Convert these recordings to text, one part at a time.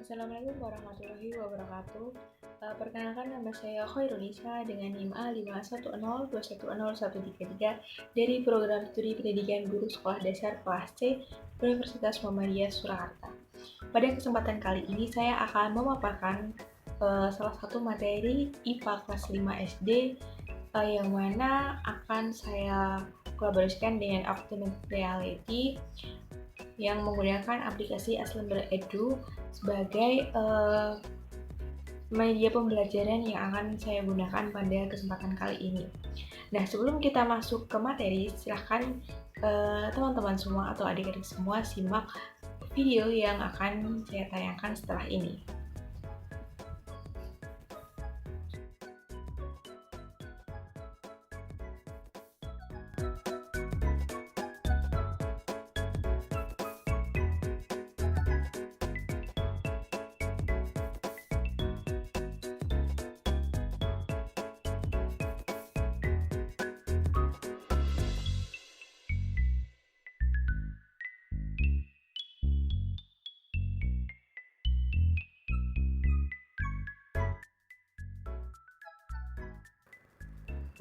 Assalamualaikum warahmatullahi wabarakatuh. Perkenalkan nama saya Khairul Nisa dengan NIM A5102101133 dari Program Studi Pendidikan Guru Sekolah Dasar kelas C Universitas Muhammadiyah Surakarta. Pada kesempatan kali ini saya akan memaparkan salah satu materi IPA kelas 5 SD yang mana akan saya kolaborasikan dengan Augmented Reality yang menggunakan aplikasi Aslember Edu sebagai media pembelajaran yang akan saya gunakan pada kesempatan kali ini. Nah, sebelum kita masuk ke materi, silahkan teman-teman semua atau adik-adik semua simak video yang akan saya tayangkan setelah ini.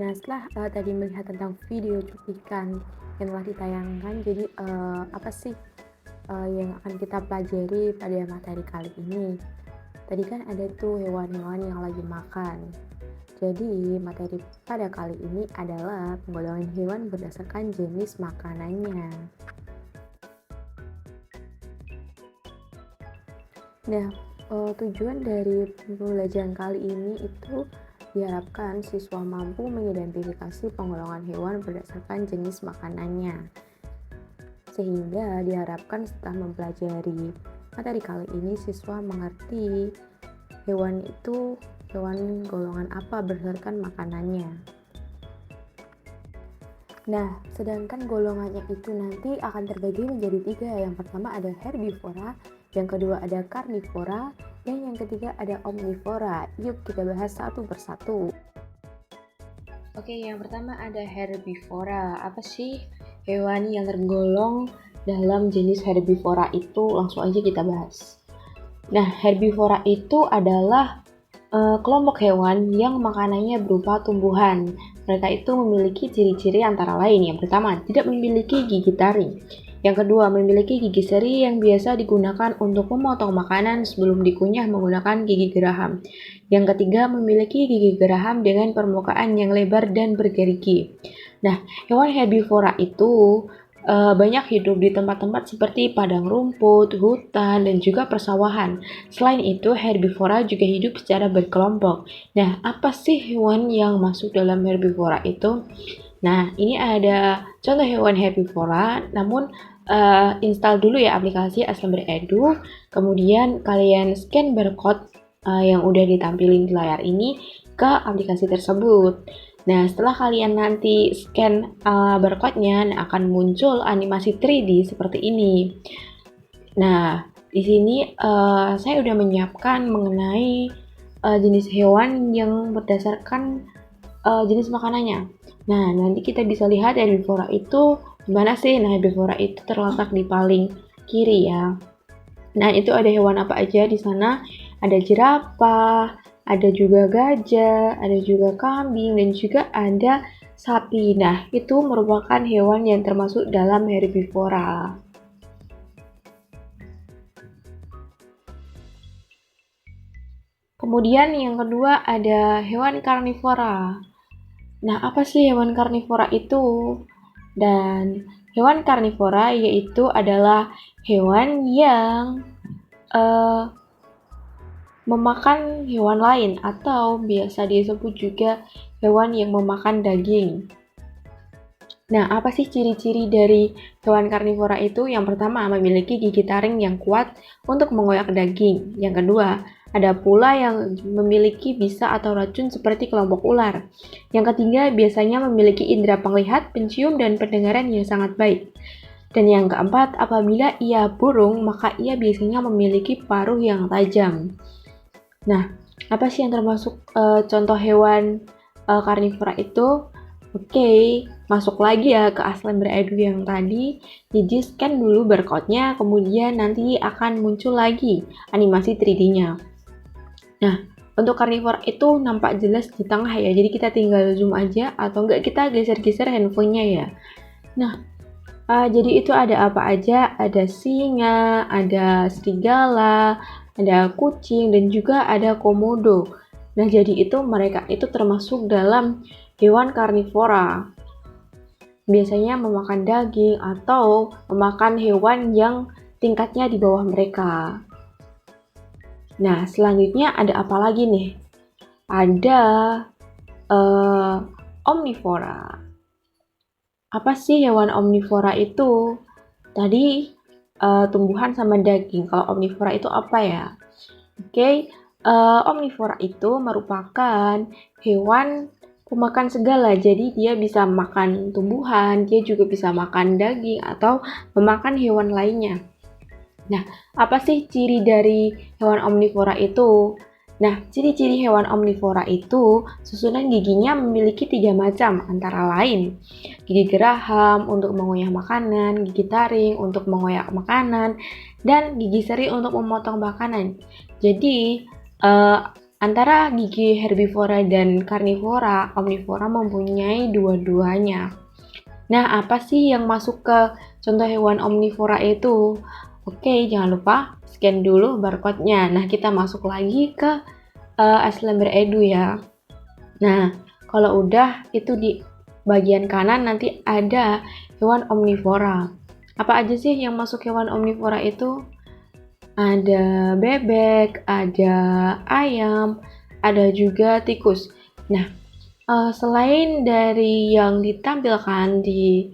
Nah, setelah tadi melihat tentang video cuplikan yang telah ditayangkan, jadi apa sih yang akan kita pelajari pada materi kali ini? Tadi kan ada tuh hewan-hewan yang lagi makan. Jadi materi pada kali ini adalah penggolongan hewan berdasarkan jenis makanannya. Nah, tujuan dari pembelajaran kali ini itu diharapkan siswa mampu mengidentifikasi penggolongan hewan berdasarkan jenis makanannya. Sehingga diharapkan setelah mempelajari materi kali ini siswa mengerti hewan itu hewan golongan apa berdasarkan makanannya. Nah, sedangkan golongannya itu nanti akan terbagi menjadi 3. Yang pertama ada herbivora, yang kedua ada karnivora, dan yang ketiga ada omnivora. Yuk kita bahas satu persatu. Oke, yang pertama ada herbivora. Apa sih hewan yang tergolong dalam jenis herbivora itu? Langsung aja kita bahas. Nah, herbivora itu adalah kelompok hewan yang makanannya berupa tumbuhan. Mereka itu memiliki ciri-ciri antara lain. Yang pertama, tidak memiliki gigi taring. Yang kedua, memiliki gigi seri yang biasa digunakan untuk memotong makanan sebelum dikunyah menggunakan gigi geraham. Yang ketiga, memiliki gigi geraham dengan permukaan yang lebar dan bergerigi. Nah, hewan herbivora itu banyak hidup di tempat-tempat seperti padang rumput, hutan, dan juga persawahan. Selain itu, herbivora juga hidup secara berkelompok. Nah, apa sih hewan yang masuk dalam herbivora itu? Nah, ini ada contoh hewan herbivora, namun install dulu ya aplikasi Aslember Edu, kemudian kalian scan barcode yang udah ditampilin di layar ini ke aplikasi tersebut. Nah, setelah kalian nanti scan barcode-nya, akan muncul animasi 3D seperti ini. Nah, di sini saya udah menyiapkan mengenai jenis hewan yang berdasarkan jenis makanannya. Nah, nanti kita bisa lihat herbivora itu gimana sih. Nah, herbivora itu terletak di paling kiri ya. Nah, itu ada hewan apa aja di sana? Ada jerapah, ada juga gajah, ada juga kambing, dan juga ada sapi. Nah, itu merupakan hewan yang termasuk dalam herbivora. Kemudian yang kedua ada hewan karnivora. Nah, apa sih hewan karnivora itu? Dan hewan karnivora yaitu adalah hewan yang memakan hewan lain atau biasa disebut juga hewan yang memakan daging. Nah, apa sih ciri-ciri dari hewan karnivora itu? Yang pertama, memiliki gigi taring yang kuat untuk mengoyak daging. Yang kedua, ada pula yang memiliki bisa atau racun seperti kelompok ular. Yang ketiga, biasanya memiliki indera penglihat, pencium, dan pendengaran yang sangat baik. Dan yang keempat, apabila ia burung, maka ia biasanya memiliki paruh yang tajam. Nah, apa sih yang termasuk contoh hewan karnivora itu? Oke, masuk lagi ya ke Aslan Beredu yang tadi. Jadi scan dulu barcode-nya, kemudian nanti akan muncul lagi animasi 3D-nya. Nah, untuk carnivore itu nampak jelas di tengah ya, jadi kita tinggal zoom aja atau enggak kita geser-geser handphonenya ya. Nah, jadi itu ada apa aja? Ada singa, ada serigala, ada kucing, dan juga ada komodo. Nah, jadi itu mereka itu termasuk dalam hewan karnivora. Biasanya memakan daging atau memakan hewan yang tingkatnya di bawah mereka. Nah, selanjutnya ada apa lagi nih? Ada omnivora. Apa sih hewan omnivora itu? Tadi tumbuhan sama daging. Kalau omnivora itu apa ya? Oke, omnivora itu merupakan hewan pemakan segala. Jadi dia bisa makan tumbuhan, dia juga bisa makan daging atau memakan hewan lainnya. Nah, apa sih ciri dari hewan omnivora itu? Nah, ciri-ciri hewan omnivora itu susunan giginya memiliki 3 macam, antara lain gigi geraham untuk mengunyah makanan, gigi taring untuk mengoyak makanan, dan gigi seri untuk memotong makanan. Jadi, antara gigi herbivora dan karnivora, omnivora mempunyai dua-duanya. Nah, apa sih yang masuk ke contoh hewan omnivora itu? Oke, jangan lupa scan dulu barcode-nya. Nah, kita masuk lagi ke Aslan Beredu ya. Nah, kalau udah itu di bagian kanan nanti ada hewan omnivora. Apa aja sih yang masuk hewan omnivora itu? Ada bebek, ada ayam, ada juga tikus. Nah, selain dari yang ditampilkan di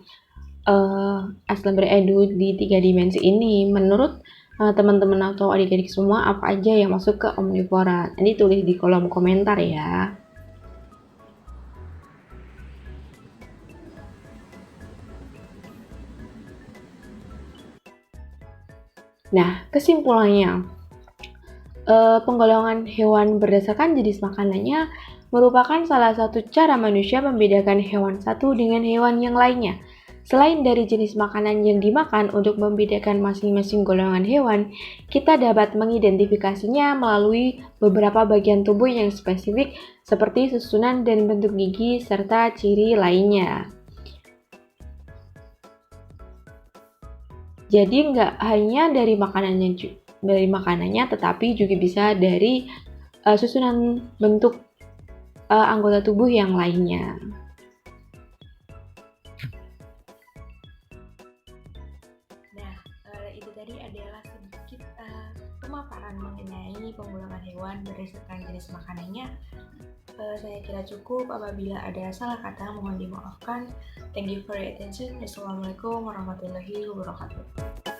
Aslan Beredu di 3 dimensi ini, menurut teman-teman atau adik-adik semua apa aja yang masuk ke omnivora? Nanti tulis di kolom komentar ya. Nah, kesimpulannya, penggolongan hewan berdasarkan jenis makanannya merupakan salah satu cara manusia membedakan hewan satu dengan hewan yang lainnya. Selain dari jenis makanan yang dimakan untuk membedakan masing-masing golongan hewan, kita dapat mengidentifikasinya melalui beberapa bagian tubuh yang spesifik seperti susunan dan bentuk gigi serta ciri lainnya. Jadi nggak hanya dari makanannya, tetapi juga bisa dari susunan bentuk anggota tubuh yang lainnya. Nah, itu tadi adalah sedikit pemaparan mengenai penggolongan hewan berdasarkan jenis makanannya. Saya kira cukup. Apabila ada salah kata mohon dimaafkan. Thank you for your attention. Wassalamualaikum warahmatullahi wabarakatuh.